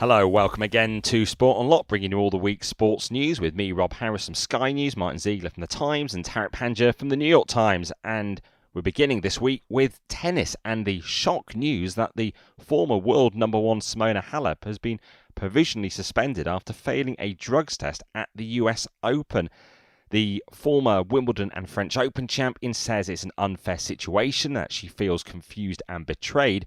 Hello, welcome again to Sport Unlocked, bringing you all the week's sports news with me, Rob Harris from Sky News, Martyn Ziegler from The Times, and Tariq Panja from The New York Times. And we're beginning this week with tennis and the shock news that the former world number one Simona Halep has been provisionally suspended after failing a drugs test at the US Open. The former Wimbledon and French Open champion says it's an unfair situation, that she feels confused and betrayed.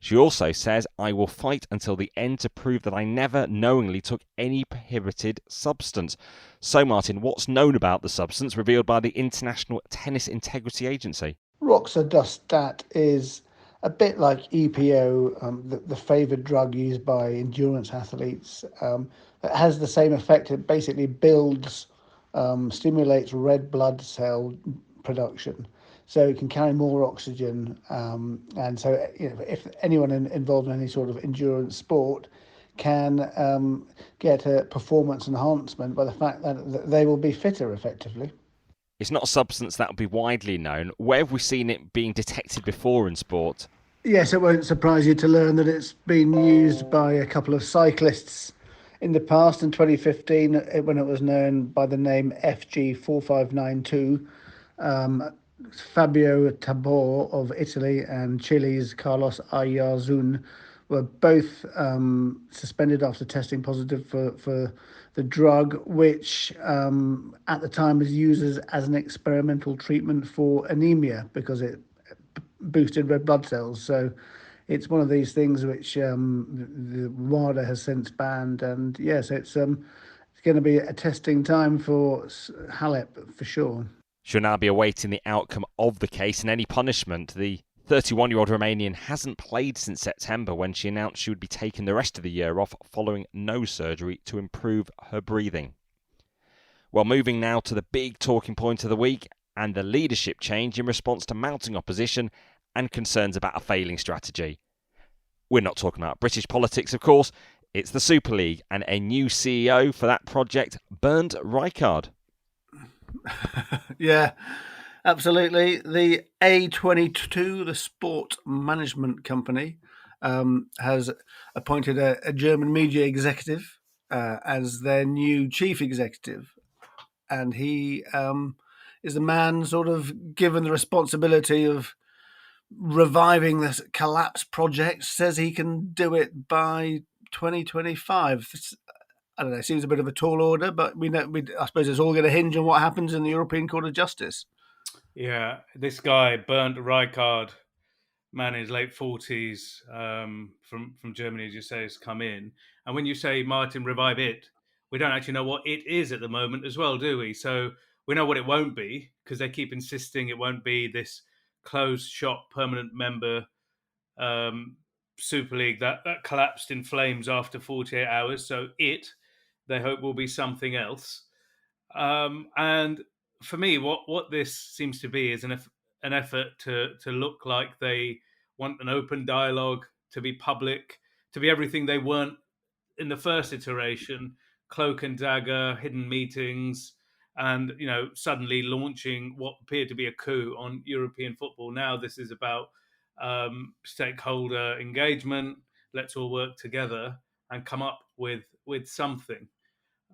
She also says, "I will fight until the end to prove that I never knowingly took any prohibited substance." So, Martyn, what's known about the substance revealed by the International Tennis Integrity Agency? Roxadustat is a bit like EPO, the favoured drug used by endurance athletes. It has the same effect. It basically stimulates red blood cell production, so it can carry more oxygen. And so, if anyone involved in any sort of endurance sport can get a performance enhancement by the fact that they will be fitter effectively. It's not a substance that will be widely known. Where have we seen it being detected before in sport? Yes, it won't surprise you to learn that it's been used by a couple of cyclists in the past. In 2015, when it was known by the name FG4592, Fabio Tabor of Italy and Chile's Carlos Ayarzun were both suspended after testing positive for the drug, which at the time was used as an experimental treatment for anemia because it boosted red blood cells. So it's one of these things which the WADA has since banned. And yes, it's going to be a testing time for Halep for sure. She'll now be awaiting the outcome of the case and any punishment. The 31-year-old Romanian hasn't played since September, when she announced she would be taking the rest of the year off following nose surgery to improve her breathing. Well, moving now to the big talking point of the week and the leadership change in response to mounting opposition and concerns about a failing strategy. We're not talking about British politics, of course. It's the Super League, and a new CEO for that project, Bernd Rijkaard. Yeah, absolutely. The A22, the sport management company, has appointed a German media executive as their new chief executive. And he is the man sort of given the responsibility of reviving this collapse project, says he can do it by 2025. I don't know, it seems a bit of a tall order, but I suppose it's all going to hinge on what happens in the European Court of Justice. Yeah, this guy, Bernd Rijkaard, man in his late 40s, from Germany, as you say, has come in. And when you say, Martyn, revive it, we don't actually know what it is at the moment as well, do we? So we know what it won't be, because they keep insisting it won't be this closed-shop permanent member Super League that collapsed in flames after 48 hours. So they hope, will be something else. And for me, what this seems to be is an effort to look like they want an open dialogue, to be public, to be everything they weren't in the first iteration, cloak and dagger, hidden meetings, and suddenly launching what appeared to be a coup on European football. Now this is about stakeholder engagement. Let's all work together and come up with something.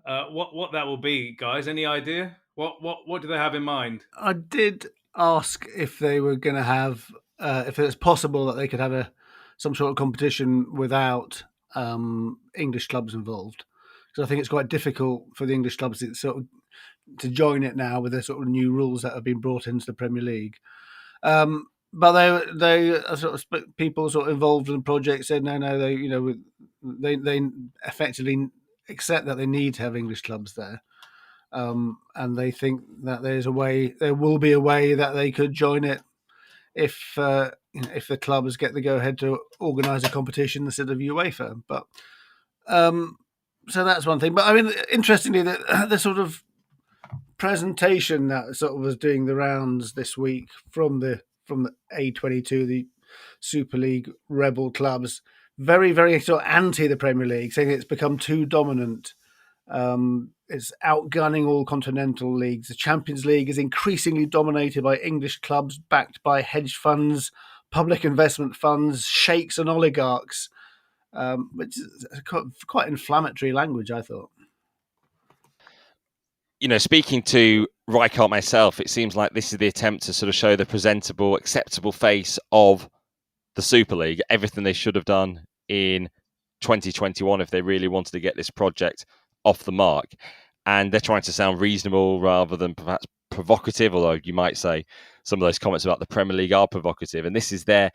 What that will be, guys? Any idea? What do they have in mind? I did ask if they were going to have, if it's possible that they could have some sort of competition without English clubs involved, because I think it's quite difficult for the English clubs to join it now with the sort of new rules that have been brought into the Premier League. But they sort of people sort of involved in the project said no, they effectively accept that they need to have English clubs there, and they think that there will be a way that they could join it if the clubs get the go ahead to organise a competition instead of UEFA. But so that's one thing. But I mean, interestingly, the sort of presentation that sort of was doing the rounds this week from the A22, the Super League rebel clubs, very, very sort of anti the Premier League, saying it's become too dominant. It's outgunning all continental leagues. The Champions League is increasingly dominated by English clubs backed by hedge funds, public investment funds, sheikhs and oligarchs. which is quite inflammatory language, I thought. Speaking to Rijkaard myself, it seems like this is the attempt to sort of show the presentable, acceptable face of the Super League, everything they should have done in 2021 if they really wanted to get this project off the mark. And they're trying to sound reasonable rather than perhaps provocative, although you might say some of those comments about the Premier League are provocative. And this is their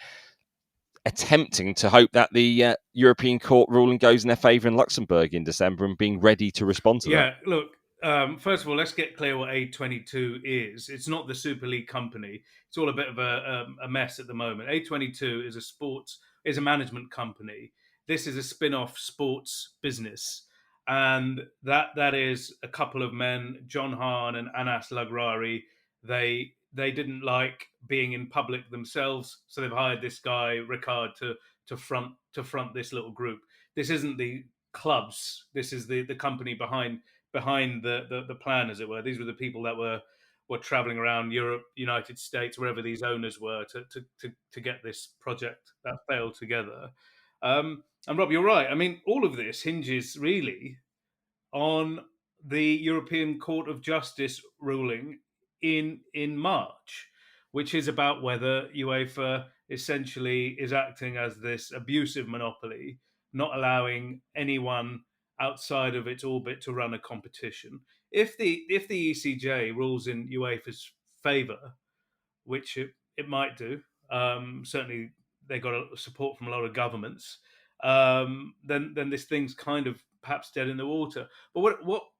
attempting to hope that the European Court ruling goes in their favour in Luxembourg in December and being ready to respond to that. Yeah, look, first of all, let's get clear what A22 is. It's not the Super League company. It's all a bit of a mess at the moment. A22 is a management company. This is a spin-off sports business. And that is a couple of men, John Hahn and Anas Lagrari. They didn't like being in public themselves, so they've hired this guy, Ricard, to front this little group. This isn't the clubs. This is the company behind the plan, as it were. These were the people that were traveling around Europe, United States, wherever these owners were, to get this project that failed together. And Rob, you're right. I mean, all of this hinges really on the European Court of Justice ruling in March, which is about whether UEFA essentially is acting as this abusive monopoly, not allowing anyone outside of its orbit to run a competition. If the ECJ rules in UEFA's favour, which it might do, certainly they got support from a lot of governments, then this thing's kind of perhaps dead in the water. But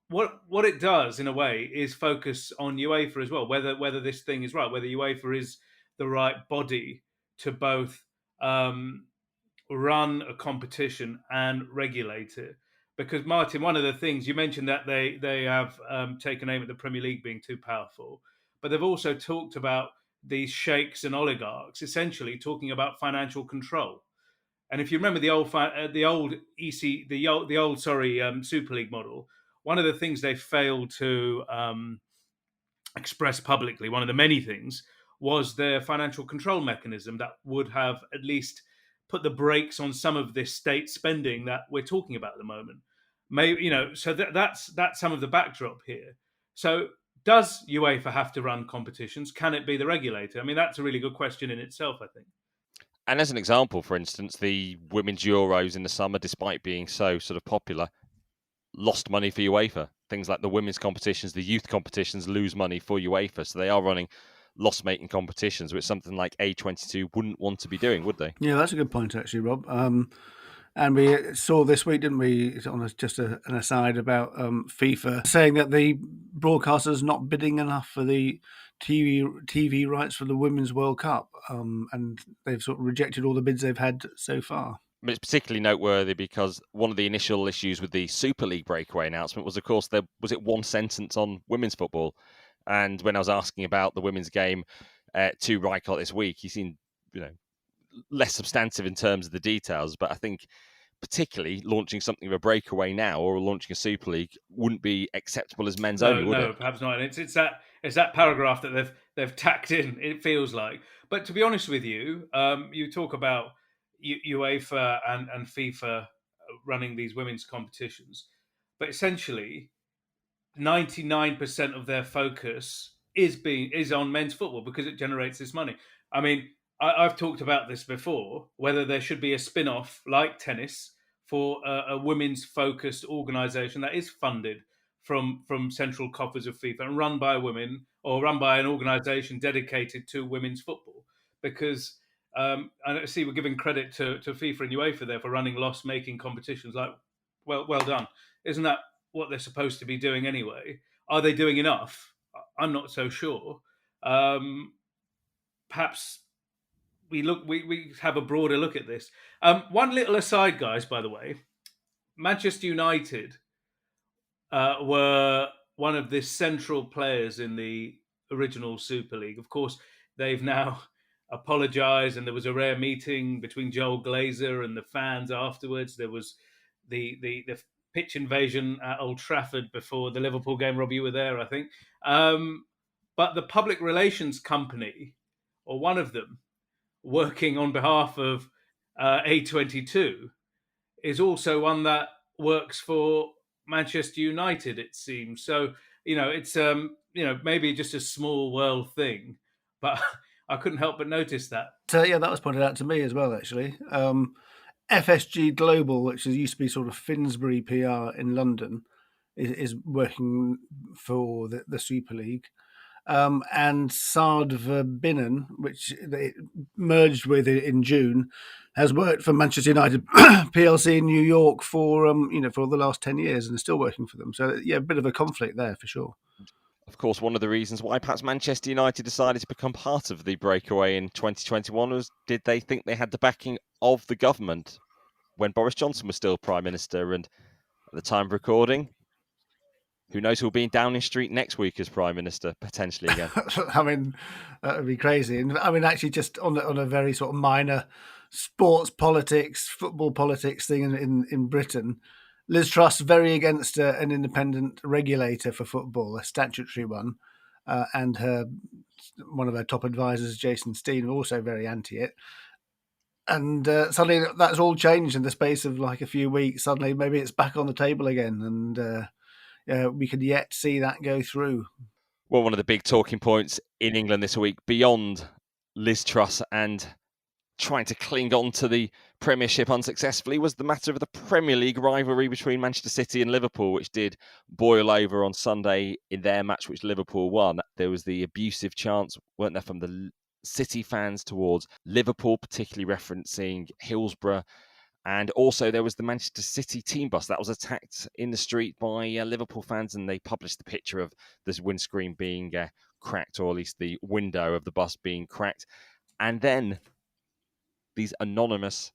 what it does in a way is focus on UEFA as well, whether this thing is right, whether UEFA is the right body to both run a competition and regulate it. Because Martyn, one of the things you mentioned that they have taken aim at the Premier League being too powerful, but they've also talked about these sheikhs and oligarchs essentially talking about financial control. And if you remember the old Super League model, one of the things they failed to express publicly, one of the many things, was their financial control mechanism that would have at least put the brakes on some of this state spending that we're talking about at the moment. Maybe, so that's some of the backdrop here. So does UEFA have to run competitions? Can it be the regulator? I mean, that's a really good question in itself, I think. And as an example, for instance, the Women's Euros in the summer, despite being so sort of popular, lost money for UEFA. Things like the women's competitions, the youth competitions lose money for UEFA. So they are running loss-making competitions, which something like A22 wouldn't want to be doing, would they? Yeah, that's a good point, actually, Rob. And we saw this week, didn't we, just an aside about FIFA saying that the broadcaster's not bidding enough for the TV rights for the Women's World Cup. And they've sort of rejected all the bids they've had so far. It's particularly noteworthy because one of the initial issues with the Super League breakaway announcement was, of course, there was it one sentence on women's football. And when I was asking about the women's game to Rijkaard this week, he seemed, less substantive in terms of the details. But I think particularly launching something of a breakaway now or launching a Super League wouldn't be acceptable as men's only, would it? No, perhaps not. And it's that paragraph that they've tacked in, it feels like. But to be honest with you, you talk about UEFA and FIFA running these women's competitions, but essentially 99% of their focus is on men's football because it generates this money. I mean, I've talked about this before, whether there should be a spin-off like tennis for a women's focused organisation that is funded from central coffers of FIFA and run by women or run by an organisation dedicated to women's football. Because I see we're giving credit to FIFA and UEFA there for running loss-making competitions. Like, well done. Isn't that what they're supposed to be doing anyway? Are they doing enough? I'm not so sure. Perhaps we have a broader look at this. One little aside, guys, by the way, Manchester United were one of the central players in the original Super League. Of course, they've now apologised, and there was a rare meeting between Joel Glazer and the fans afterwards. There was the pitch invasion at Old Trafford before the Liverpool game. Rob, you were there, I think. But the public relations company, or one of them, working on behalf of A22, is also one that works for Manchester United, it seems. So, it's maybe just a small world thing, but I couldn't help but notice that. So yeah, that was pointed out to me as well, actually. FSG Global, which used to be sort of Finsbury PR in London, is working for the Super League. And Sardverbinnen, which they merged with in June, has worked for Manchester United PLC in New York for for the last 10 years and is still working for them. So yeah, a bit of a conflict there for sure. Of course, one of the reasons why perhaps Manchester United decided to become part of the breakaway in 2021 was, did they think they had the backing of the government when Boris Johnson was still Prime Minister? And at the time of recording, who knows who'll be in Downing Street next week as Prime Minister, potentially again. I mean, that would be crazy. And I mean, actually, just on a very sort of minor sports politics, football politics thing in Britain, Liz Truss very against an independent regulator for football, a statutory one, and one of her top advisors, Jason Steen, also very anti it. And suddenly that's all changed in the space of like a few weeks. Suddenly, maybe it's back on the table again, and we could yet see that go through. Well, one of the big talking points in England this week, beyond Liz Truss and trying to cling on to the Premiership unsuccessfully, was the matter of the Premier League rivalry between Manchester City and Liverpool, which did boil over on Sunday in their match, which Liverpool won. There was the abusive chants, weren't there, from the City fans towards Liverpool, particularly referencing Hillsborough. And also there was the Manchester City team bus that was attacked in the street by Liverpool fans, and they published the picture of this windscreen being cracked, or at least the window of the bus being cracked. And then these anonymous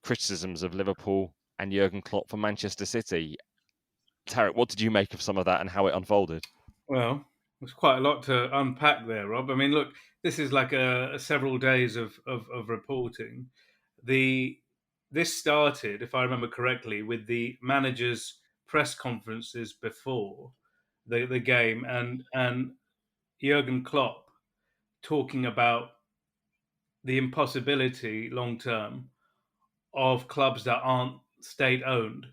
criticisms of Liverpool and Jurgen Klopp for Manchester City. Tariq, what did you make of some of that and how it unfolded? Well, there's quite a lot to unpack there, Rob. I mean, look, this is like a several days of reporting. This started, if I remember correctly, with the managers' press conferences before the game, and Jurgen Klopp talking about the impossibility long term of clubs that aren't state owned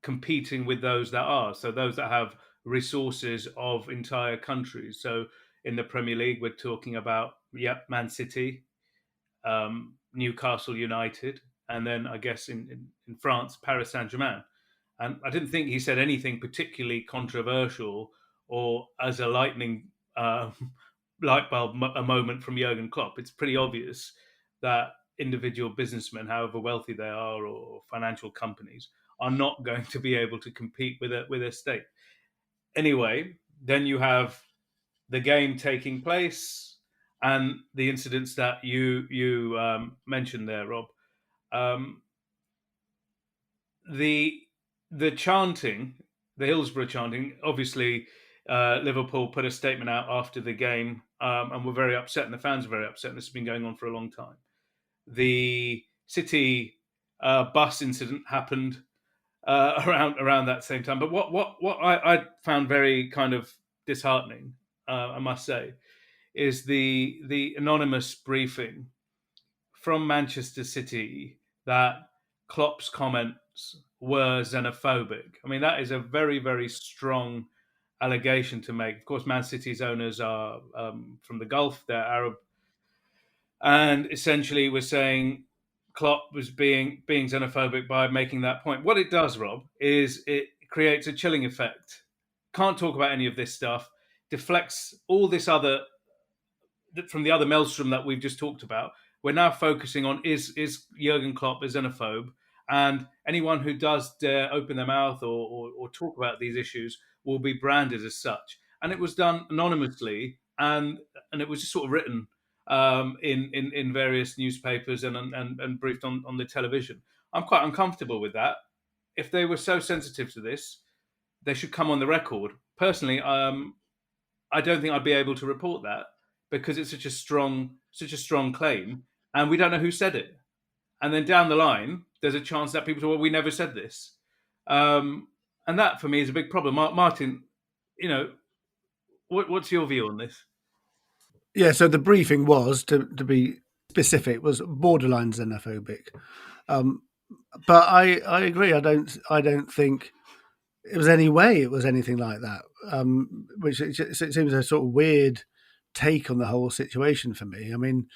competing with those that are. So those that have resources of entire countries. So in the Premier League, we're talking about Man City, Newcastle United, and then I guess in France, Paris Saint-Germain. And I didn't think he said anything particularly controversial or as a lightning light bulb a moment from Jurgen Klopp. It's pretty obvious that individual businessmen, however wealthy they are, or financial companies, are not going to be able to compete with a state. Anyway, then you have the game taking place and the incidents that you mentioned there, Rob. The chanting, the Hillsborough chanting, obviously Liverpool put a statement out after the game and were very upset, and the fans were very upset, and this has been going on for a long time. The City bus incident happened around that same time. But what I found very kind of disheartening, I must say, is the anonymous briefing from Manchester City that Klopp's comments were xenophobic. I mean, that is a very, very strong allegation to make. Of course, Man City's owners are from the Gulf, they're Arab, and essentially we're saying Klopp was being xenophobic by making that point. What it does, Rob, is it creates a chilling effect. Can't talk about any of this stuff. Deflects all this other from the other maelstrom that we've just talked about. We're now focusing on is Jurgen Klopp a xenophobe, and anyone who does dare open their mouth or talk about these issues will be branded as such. And it was done anonymously, and it was just sort of written in various newspapers and briefed on the television. I'm quite uncomfortable with that. If they were so sensitive to this, they should come on the record. Personally, I don't think I'd be able to report that because it's such a strong claim, and we don't know who said it. And then down the line, there's a chance that people say, "Well, we never said this," and that for me is a big problem. Martyn, what's your view on this? Yeah, so the briefing was, to be specific, was borderline xenophobic. But I agree. I don't think it was any way it was anything like that. Which it seems a sort of weird take on the whole situation for me. I mean,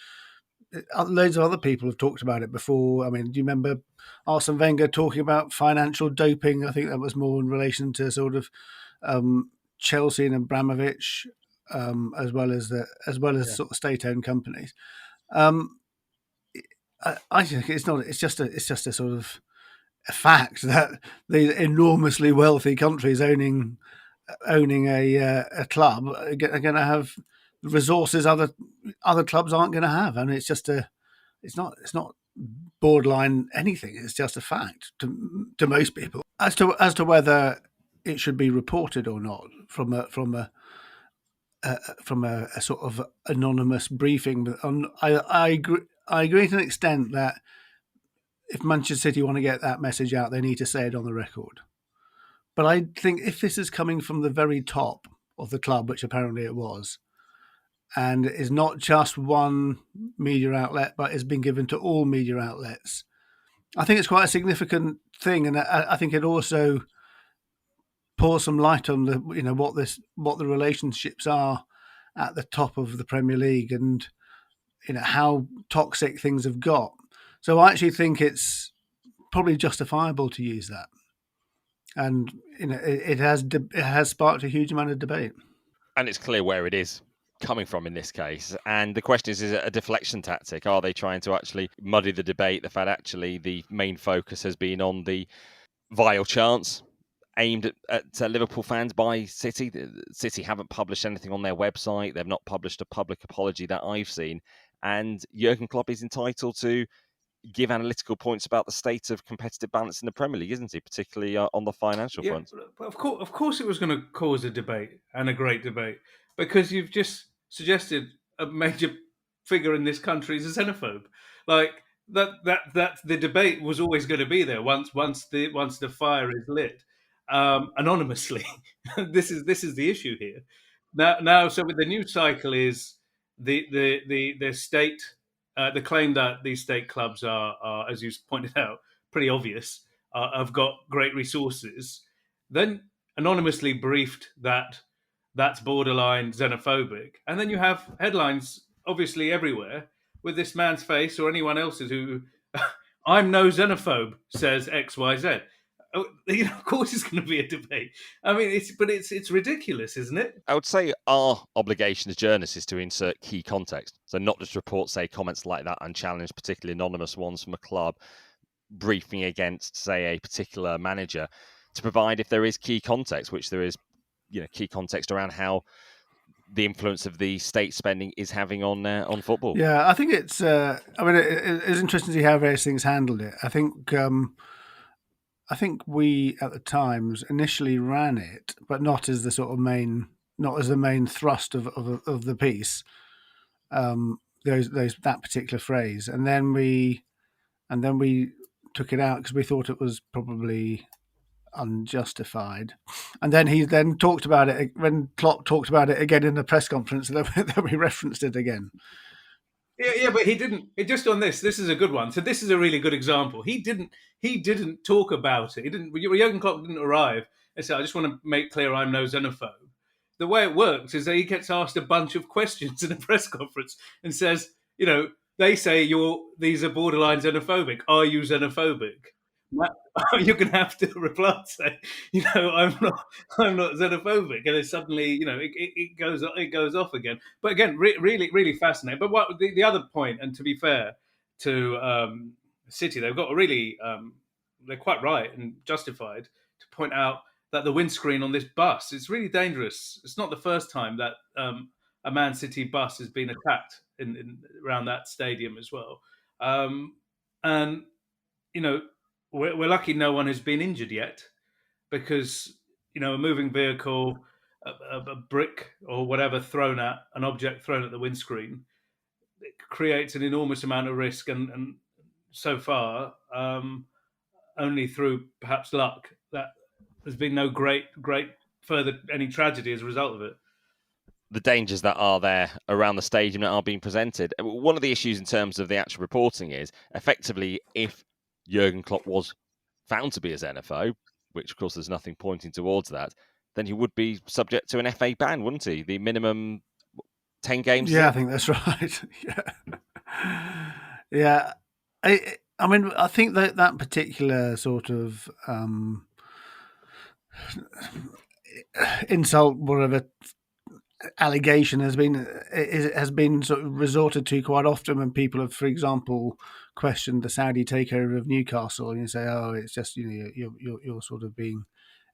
loads of other people have talked about it before. I mean, do you remember Arsene Wenger talking about financial doping? I think that was more in relation to sort of Chelsea and Abramovich, as well as sort of state-owned companies. I think it's not. It's just a sort of a fact that these enormously wealthy countries owning a club are going to have resources other clubs aren't going to have, and it's not borderline anything. It's just a fact to most people as to whether it should be reported or not from a sort of anonymous briefing. I agree to an extent that if Manchester City want to get that message out, they need to say it on the record. But I think if this is coming from the very top of the club, which apparently it was, and is not just one media outlet, but has been given to all media outlets, I think it's quite a significant thing, and I think it also pours some light on what the relationships are at the top of the Premier League, and how toxic things have got. So I actually think it's probably justifiable to use that, and it has sparked a huge amount of debate. And it's clear where it is coming from in this case. And the question is it a deflection tactic? Are they trying to actually muddy the debate? The fact actually the main focus has been on the vile chants aimed at Liverpool fans by City. City haven't published anything on their website. They've not published a public apology that I've seen. And Jurgen Klopp is entitled to give analytical points about the state of competitive balance in the Premier League, isn't he? Particularly on the financial front. Of course, it was going to cause a debate, and a great debate, because you've just suggested a major figure in this country is a xenophobe. Like that the debate was always going to be there once the fire is lit, anonymously. This is the issue here. Now, so with the news cycle is the state, the claim that these state clubs are, as you pointed out, pretty obvious, have got great resources, then anonymously briefed that that's borderline xenophobic, and then you have headlines obviously everywhere with this man's face or anyone else's who I'm no xenophobe says XYZ. Oh, of course it's going to be a debate. I mean, it's ridiculous, isn't it? I would say our obligation as journalists is to insert key context. So not just report, say, comments like that unchallenged, particularly anonymous ones from a club, briefing against, say, a particular manager, to provide, if there is key context, which there is, key context around how the influence of the state spending is having on football. Yeah, I think it's. It's interesting to see how various things handled it. I think we at the Times initially ran it, but not as the sort of main thrust of the piece. That particular phrase, and then we took it out because we thought it was probably unjustified. And then he talked about it when Klopp talked about it again in the press conference, and then we referenced it again. Yeah, but he didn't. Just on this is a good one. So this is a really good example. He didn't talk about it. He didn't. Jurgen Klopp didn't arrive and say, "I just want to make clear I'm no xenophobe." The way it works is that he gets asked a bunch of questions in a press conference and says, they say these are borderline xenophobic. Are you xenophobic? You're going to have to reply, say, I'm not xenophobic, and then suddenly, it goes off again. But again, really, really fascinating. But what the other point, and to be fair to City, they've got a really, they're quite right and justified to point out that the windscreen on this bus is really dangerous. It's not the first time that a Man City bus has been attacked in around that stadium as well, and we're lucky no one has been injured yet, because a moving vehicle, a brick or whatever an object thrown at the windscreen, it creates an enormous amount of risk, and so far, only through perhaps luck, that there's been no great further any tragedy as a result of it. The dangers that are there around the stadium that are being presented. One of the issues in terms of the actual reporting is, effectively, if Jurgen Klopp was found to be a xenophobe, which of course there's nothing pointing towards that, then he would be subject to an FA ban, wouldn't he? The minimum 10 games. Yeah, I think that's right. Yeah. I mean, I think that particular sort of insult, whatever allegation has been sort of resorted to quite often when people have, for example, questioned the Saudi takeover of Newcastle, and you say, "Oh, it's just you're sort of being,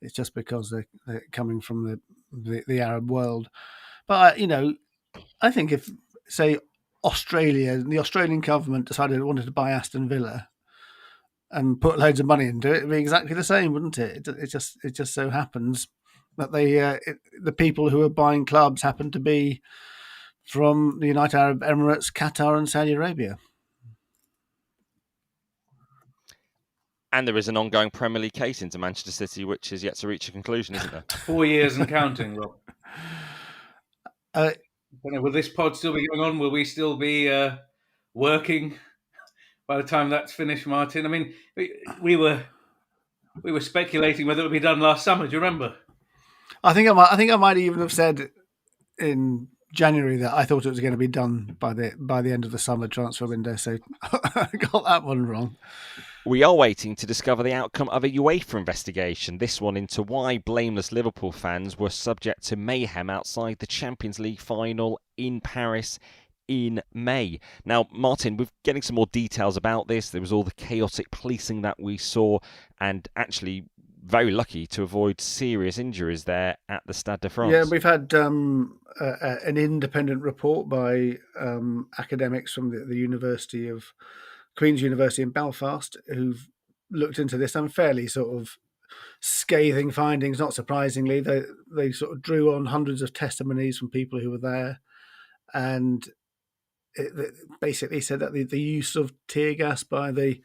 it's just because they're coming from the Arab world." But I think if, say, the Australian government decided it wanted to buy Aston Villa and put loads of money into it, it'd be exactly the same, wouldn't it? It just so happens that the people who are buying clubs happen to be from the United Arab Emirates, Qatar, and Saudi Arabia. And there is an ongoing Premier League case into Manchester City, which is yet to reach a conclusion, isn't there? 4 years and counting, Rob. Will this pod still be going on? Will we still be working by the time that's finished, Martyn? I mean, we were speculating whether it would be done last summer. Do you remember? I think I might even have said in January that I thought it was going to be done by the end of the summer transfer window. So I got that one wrong. We are waiting to discover the outcome of a UEFA investigation, this one into why blameless Liverpool fans were subject to mayhem outside the Champions League final in Paris in May. Now, Martyn, we're getting some more details about this. There was all the chaotic policing that we saw, and actually very lucky to avoid serious injuries there at the Stade de France. Yeah, we've had an independent report by academics from the University of Queen's University in Belfast who've looked into this and fairly sort of scathing findings. Not surprisingly, they sort of drew on hundreds of testimonies from people who were there, and it basically said that the use of tear gas by the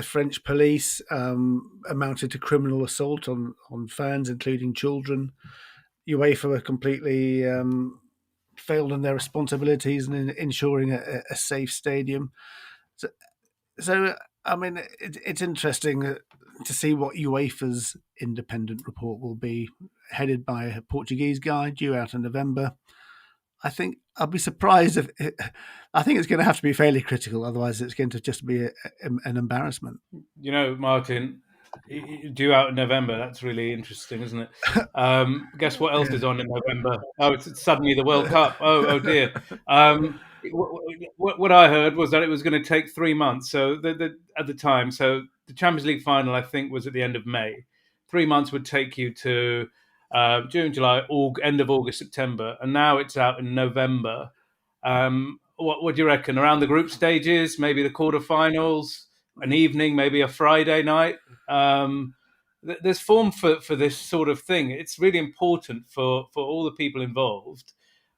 French police amounted to criminal assault on fans, including children. UEFA were completely failed in their responsibilities in ensuring a safe stadium. So I mean, it's interesting to see what UEFA's independent report will be, headed by a Portuguese guy, due out in November. I think I'll be surprised if I think it's going to have to be fairly critical, otherwise it's going to just be an embarrassment. Martyn, due out in November. That's really interesting, isn't it? Guess what else is on in November? Oh, it's suddenly the World Cup. Oh dear. What I heard was that it was going to take 3 months. So at the time, so the Champions League final, I think, was at the end of May. 3 months would take you to June, July, end of August, September, and now it's out in November. What do you reckon? Around the group stages, maybe the quarterfinals, an evening, maybe a Friday night. There's form for this sort of thing. It's really important for all the people involved,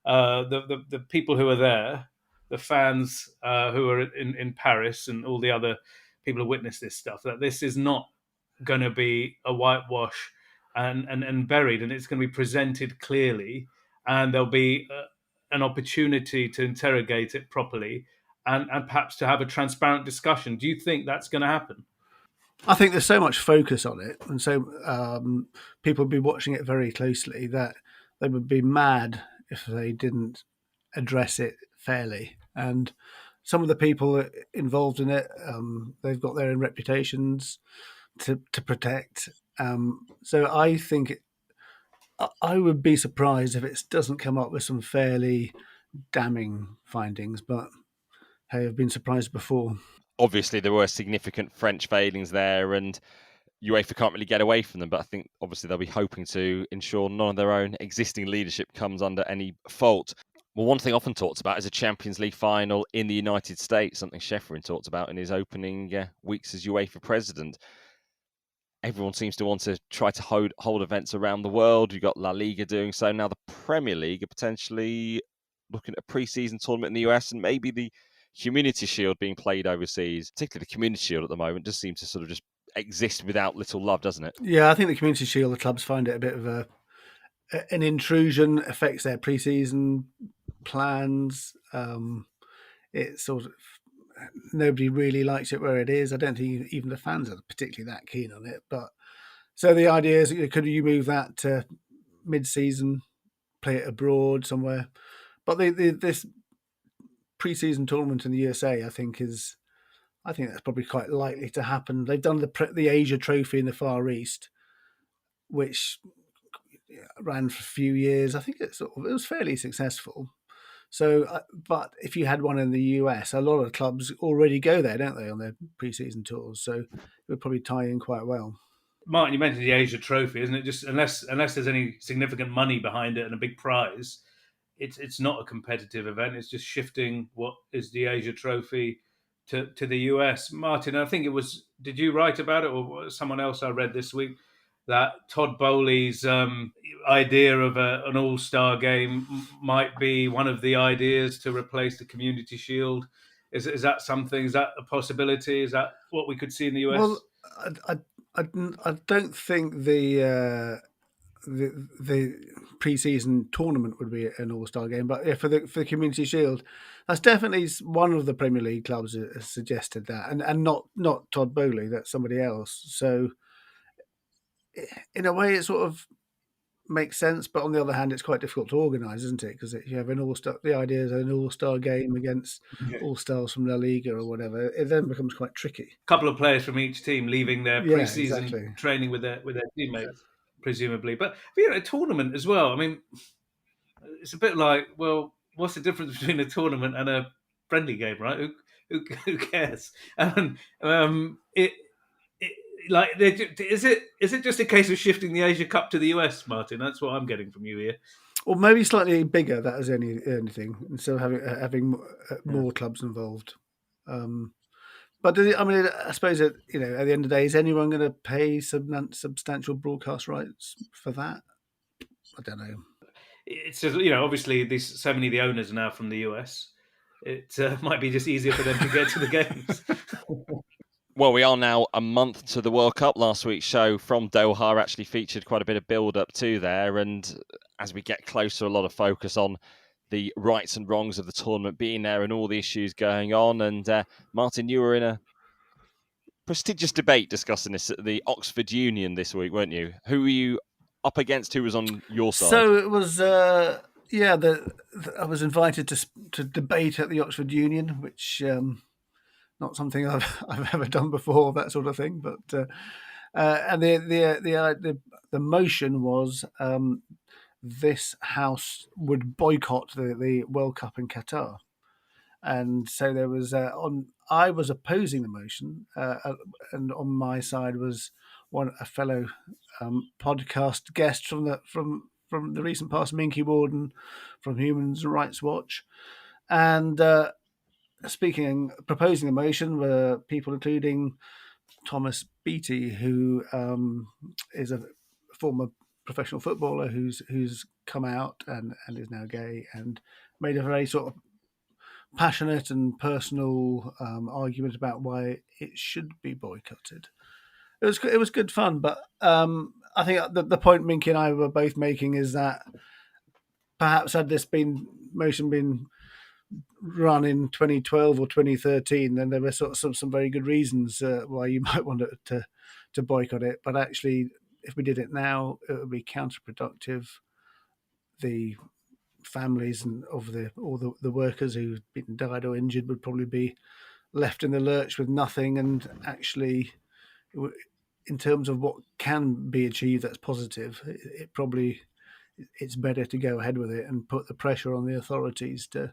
the people who are there, the fans who are in Paris, and all the other people who witness this stuff, that this is not going to be a whitewash and buried, and it's going to be presented clearly, and there'll be an opportunity to interrogate it properly and perhaps to have a transparent discussion. Do you think that's going to happen? I think there's so much focus on it, and so people will be watching it very closely, that they would be mad if they didn't address it fairly. And some of the people involved in it, they've got their own reputations to protect. So I think I would be surprised if it doesn't come up with some fairly damning findings, but hey, I've been surprised before. Obviously, there were significant French failings there, and UEFA can't really get away from them. But I think obviously they'll be hoping to ensure none of their own existing leadership comes under any fault. Well, one thing often talked about is a Champions League final in the United States, something Schäferin talked about in his opening weeks as UEFA president. Everyone seems to want to try to hold events around the world. You've got La Liga doing so. Now the Premier League are potentially looking at a pre-season tournament in the US, and maybe the Community Shield being played overseas. Particularly the Community Shield at the moment just seems to sort of just exist without little love, doesn't it? Yeah, I think the Community Shield, the clubs find it a bit of an intrusion, affects their pre-season plans. It sort of nobody really likes it where it is. I don't think even the fans are particularly that keen on it. But so the idea is, could you move that to mid-season, play it abroad somewhere? But this pre-season tournament in the USA, I think that's probably quite likely to happen. They've done the Asia Trophy in the Far East, which ran for a few years. I think it was fairly successful. So, but if you had one in the US, a lot of clubs already go there, don't they, on their pre-season tours? So it would probably tie in quite well. Martyn, you mentioned the Asia Trophy, isn't it? Just unless there's any significant money behind it and a big prize, it's not a competitive event. It's just shifting what is the Asia Trophy to the US. Martyn, I think it was. Did you write about it, or someone else I read this week that Todd Bowley's idea of an all-star game might be one of the ideas to replace the Community Shield? Is that something? Is that a possibility? Is that what we could see in the US? Well, I don't think the pre-season tournament would be an all-star game, but yeah, for the Community Shield, that's definitely one of the Premier League clubs has suggested that, and not Todd Bowley, that's somebody else. So in a way, it sort of makes sense, but on the other hand, it's quite difficult to organise, isn't it? Because you have an all-star. The idea is an all-star game against all-stars from La Liga or whatever. It then becomes quite tricky. A couple of players from each team leaving their pre-season training with their teammates, presumably. But a tournament as well. I mean, it's a bit like, well, what's the difference between a tournament and a friendly game, right? Who cares? Is it just a case of shifting the Asia Cup to the US, Martyn? That's what I'm getting from you here. Or maybe slightly bigger. That is anything instead of having more clubs involved. But I suppose at the end of the day, is anyone going to pay substantial broadcast rights for that? I don't know. It's just, obviously there's so many of the owners are now from the US. It might be just easier for them to get to the games. Well, we are now a month to the World Cup. Last week's show from Doha actually featured quite a bit of build-up to there. And as we get closer, a lot of focus on the rights and wrongs of the tournament being there and all the issues going on. And Martyn, you were in a prestigious debate discussing this at the Oxford Union this week, weren't you? Who were you up against? Who was on your side? So it was, I was invited to debate at the Oxford Union, which... not something I've ever done before, that sort of thing. But and the motion was this house would boycott the World Cup in Qatar, and so there was I was opposing the motion, and on my side was a fellow podcast guest from the recent past, Minky Warden from Human Rights Watch, and. Proposing the motion were people including Thomas Beattie, who is a former professional footballer who's come out and is now gay, and made a very sort of passionate and personal argument about why it should be boycotted. It was good fun, but I think the point Minky and I were both making is that perhaps had this motion been run in 2012 or 2013, then there were sort of some very good reasons why you might want to boycott it. But actually, if we did it now, it would be counterproductive. The families of all the workers who've been died or injured would probably be left in the lurch with nothing. And actually, in terms of what can be achieved that's positive, it's better to go ahead with it and put the pressure on the authorities to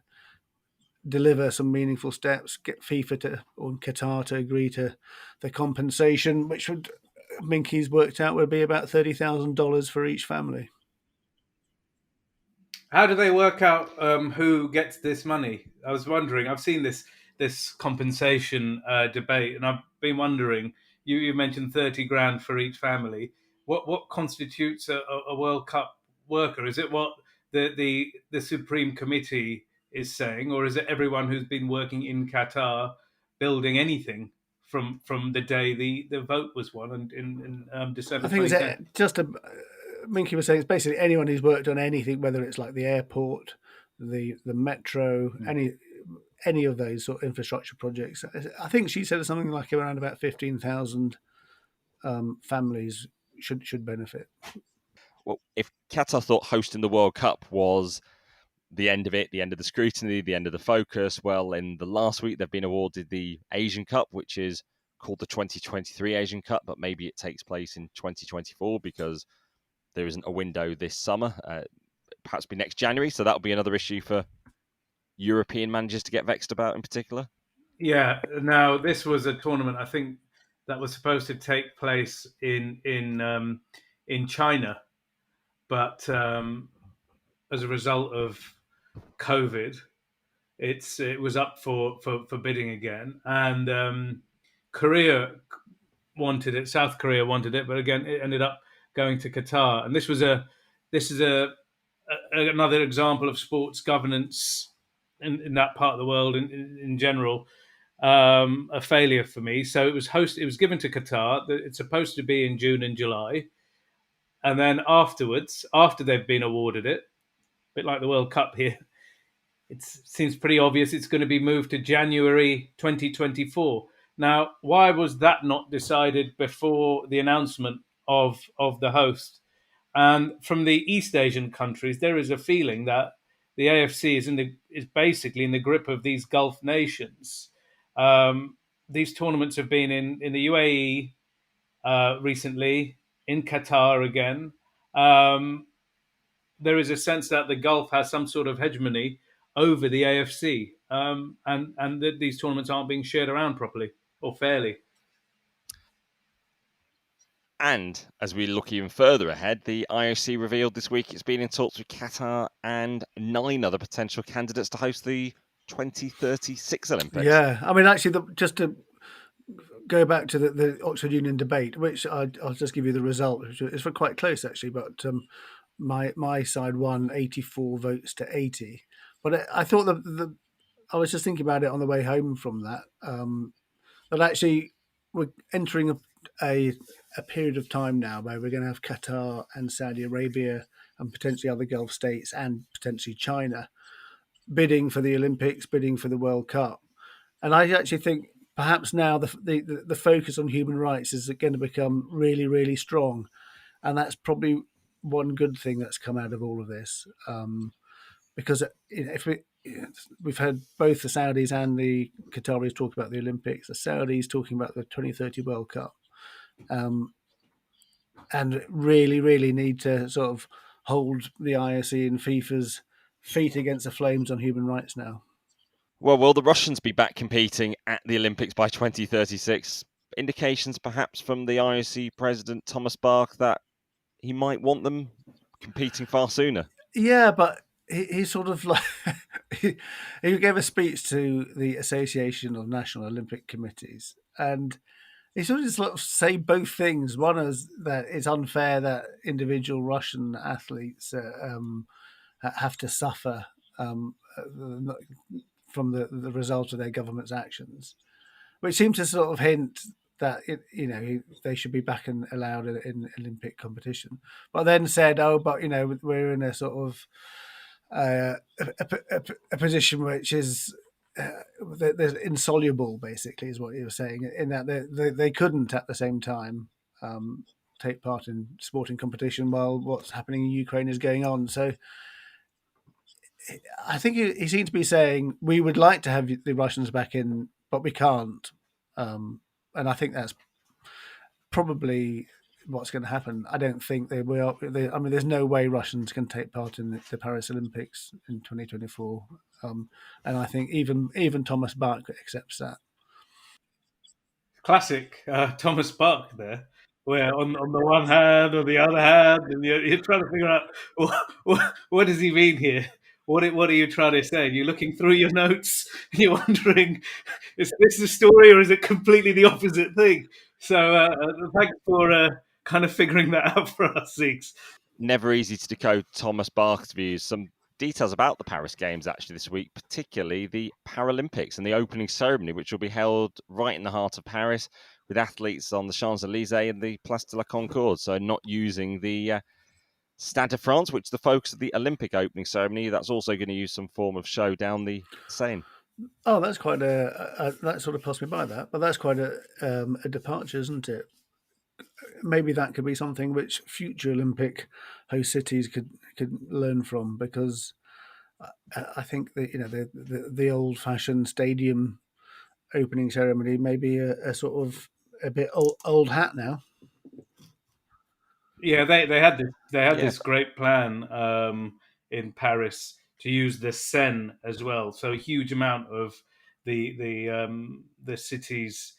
deliver some meaningful steps, get FIFA or Qatar to agree to the compensation, which Minky's worked out would be about $30,000 for each family. How do they work out who gets this money? I was wondering. I've seen this compensation debate, and I've been wondering. You mentioned 30 grand for each family. What constitutes a World Cup worker? Is it what the Supreme Committee is saying, or is it everyone who's been working in Qatar building anything from the day the vote was won in December? I think it's Minky was saying it's basically anyone who's worked on anything, whether it's like the airport, the metro, any of those sort of infrastructure projects. I think she said something like around about 15,000 families should benefit. Well, if Qatar thought hosting the World Cup was the end of it, the end of the scrutiny, the end of the focus, well, in the last week they've been awarded the Asian Cup, which is called the 2023 Asian Cup, but maybe it takes place in 2024 because there isn't a window this summer. Perhaps be next January, so that'll be another issue for European managers to get vexed about in particular. Yeah. Now, this was a tournament I think that was supposed to take place in China, but as a result of COVID, it was up for bidding again, and Korea wanted it, South Korea wanted it, but again, it ended up going to Qatar, and this is another example of sports governance in that part of the world in general. A failure for me. So it was given to Qatar. It's supposed to be in June and July, and then afterwards, after they've been awarded it, a bit like the World Cup here, it seems pretty obvious it's going to be moved to January 2024. Now, why was that not decided before the announcement of the host? And from the East Asian countries, there is a feeling that the AFC is basically in the grip of these Gulf nations. These tournaments have been in the UAE recently, in Qatar again. There is a sense that the Gulf has some sort of hegemony over the AFC, and that these tournaments aren't being shared around properly or fairly. And as we look even further ahead, the IOC revealed this week it's been in talks with Qatar and 9 other potential candidates to host the 2036 Olympics. Yeah, I mean, actually, just to go back to the Oxford Union debate, which I'll just give you the result. It's quite close, actually, but my side won 84 votes to 80. But I thought I was just thinking about it on the way home from that, that actually we're entering a period of time now where we're going to have Qatar and Saudi Arabia and potentially other Gulf states and potentially China bidding for the Olympics, bidding for the World Cup. And I actually think perhaps now the focus on human rights is going to become really, really strong. And that's probably one good thing that's come out of all of this. Because if we've had both the Saudis and the Qataris talk about the Olympics, the Saudis talking about the 2030 World Cup, and really, really need to sort of hold the IOC and FIFA's feet against the flames on human rights now. Well, will the Russians be back competing at the Olympics by 2036? Indications perhaps from the IOC president, Thomas Bach, that he might want them competing far sooner. Yeah, but he sort of like he gave a speech to the Association of National Olympic Committees, and he sort of say both things. One is that it's unfair that individual Russian athletes have to suffer from the result of their government's actions, which seems to sort of hint that they should be back and allowed in Olympic competition. But then said, "Oh, but we're in a sort of a position which is there's insoluble." Basically, is what he was saying. In that they couldn't at the same time take part in sporting competition while what's happening in Ukraine is going on. So I think he seemed to be saying we would like to have the Russians back in, but we can't. And I think that's probably what's going to happen. I don't think they will. I mean, there's no way Russians can take part in the Paris Olympics in 2024. And I think even Thomas Bach accepts that. Classic Thomas Bach there, where on the one hand, on the other hand, and you're trying to figure out what does he mean here? What are you trying to say? You're looking through your notes and you're wondering, is this the story or is it completely the opposite thing? So thanks for kind of figuring that out for us, Ziggs. Never easy to decode Thomas Bach's views. Some details about the Paris Games actually this week, particularly the Paralympics and the opening ceremony, which will be held right in the heart of Paris with athletes on the Champs-Élysées and the Place de la Concorde. So not using the Stade de France, which is the focus of the Olympic opening ceremony. That's also going to use some form of show down the Seine. Oh, that's quite that sort of passed me by that, but that's quite a departure, isn't it? Maybe that could be something which future Olympic host cities could learn from, because I think that the old fashioned stadium opening ceremony may be a sort of a bit old hat now. Yeah, they had Yeah, this great plan in Paris to use the Seine as well. So a huge amount of the city's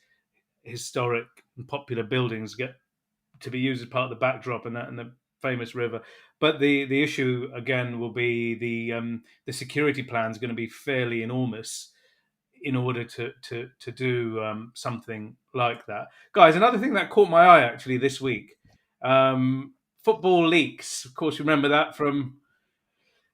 historic and popular buildings get to be used as part of the backdrop and the famous river. But the issue again will be the security plan is going to be fairly enormous in order to do something like that. Guys, another thing that caught my eye actually this week, football leaks. Of course, you remember that from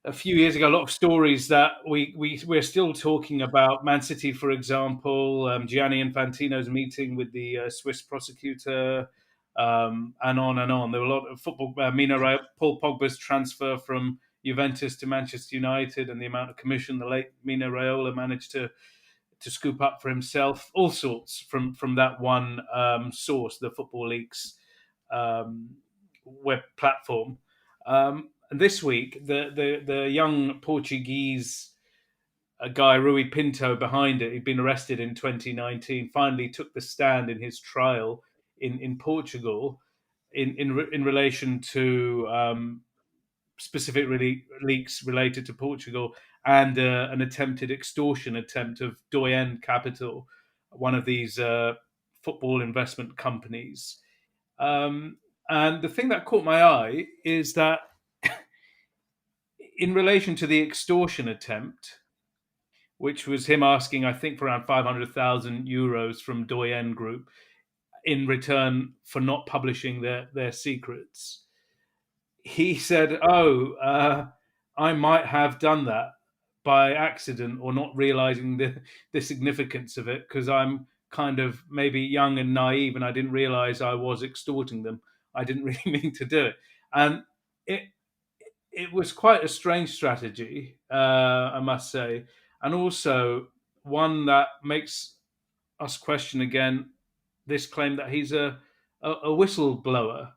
a few years ago. A lot of stories that we're still talking about. Man City, for example, Gianni Infantino's meeting with the Swiss prosecutor, and on and on. There were a lot of football. Paul Pogba's transfer from Juventus to Manchester United, and the amount of commission the late Mino Raiola managed to scoop up for himself. All sorts from that one source, the Football Leaks web platform. And this week, the young Portuguese guy Rui Pinto behind it, he'd been arrested in 2019, finally took the stand in his trial in Portugal in relation to specific leaks related to Portugal and an attempted extortion attempt of Doyen Capital, one of these football investment companies. And the thing that caught my eye is that in relation to the extortion attempt, which was him asking, I think, for around 500,000 euros from Doyen Group in return for not publishing their secrets, he said, I might have done that by accident or not realizing the significance of it because I'm kind of maybe young and naive and I didn't realize I was extorting them. I didn't really mean to do it. And it it was quite a strange strategy, I must say, and also one that makes us question again this claim that he's a whistleblower,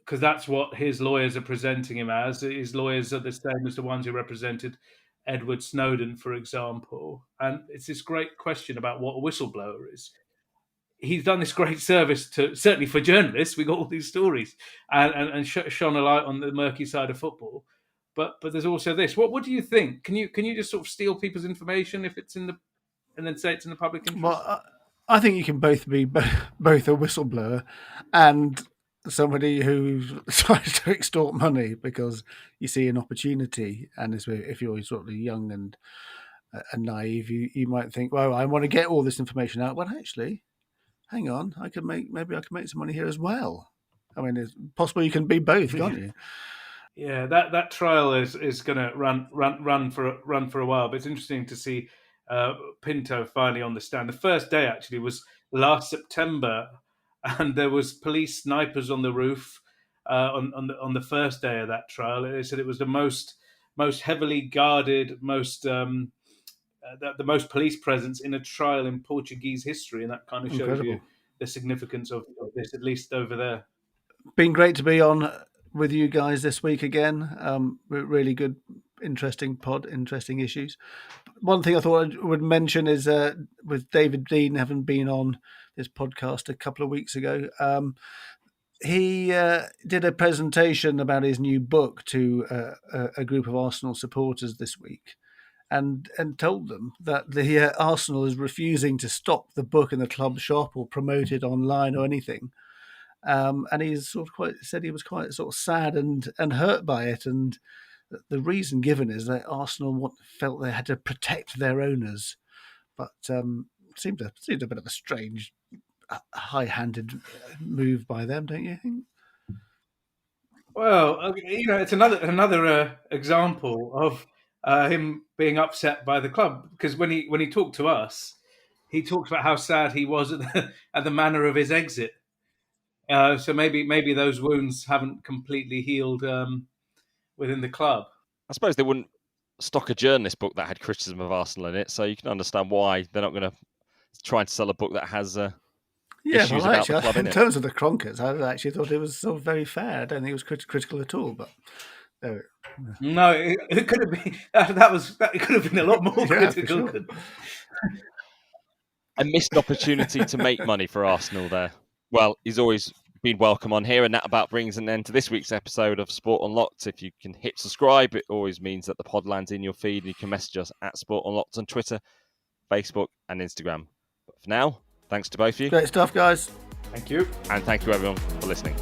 because that's what his lawyers are presenting him as. His lawyers are the same as the ones who represented Edward Snowden, for example. And it's this great question about what a whistleblower is. He's done this great service to certainly for journalists. We got all these stories and shone a light on the murky side of football. But there's also this. What do you think? Can you just sort of steal people's information if it's in the and then say it's in the public interest? Well, I think you can both be both a whistleblower and somebody who tries to extort money because you see an opportunity, and if you're sort of young and naive, you might think, well, I want to get all this information out. Well, actually, hang on, maybe I can make some money here as well. I mean, it's possible you can be both, can't you? Yeah, that trial is going to run for a while. But it's interesting to see Pinto finally on the stand. The first day actually was last September, and there was police snipers on the roof on the first day of that trial. They said it was the most heavily guarded, the most police presence in a trial in Portuguese history, and that kind of shows Incredible. you the significance of this, at least over there. Been great to be on with you guys this week again. Really good, interesting issues. One thing I thought I would mention is with David Dean having been on this podcast a couple of weeks ago, he did a presentation about his new book to a group of Arsenal supporters this week, and told them that the Arsenal is refusing to stock the book in the club shop or promote it online or anything. And he's sort of said he was quite sort of sad and hurt by it, and the reason given is that Arsenal felt they had to protect their owners, but seemed a bit of a strange, high-handed move by them, don't you think? Well, it's another example of him being upset by the club, because when he talked to us, he talked about how sad he was at the manner of his exit. So maybe those wounds haven't completely healed within the club. I suppose they wouldn't stock a journalist book that had criticism of Arsenal in it, so you can understand why they're not going to try to sell a book that has issues about the club in it. terms of the Cronkers, I actually thought it was sort of very fair. I don't think it was critical at all, but there No, it could have been it could have been a lot more critical. Sure. A missed opportunity to make money for Arsenal there. Well, he's always been welcome on here, and that about brings an end to this week's episode of Sport Unlocked. If you can hit subscribe, it always means that the pod lands in your feed, and you can message us at Sport Unlocked on Twitter, Facebook, and Instagram. But for now, thanks to both of you. Great stuff, guys. Thank you. And thank you, everyone, for listening.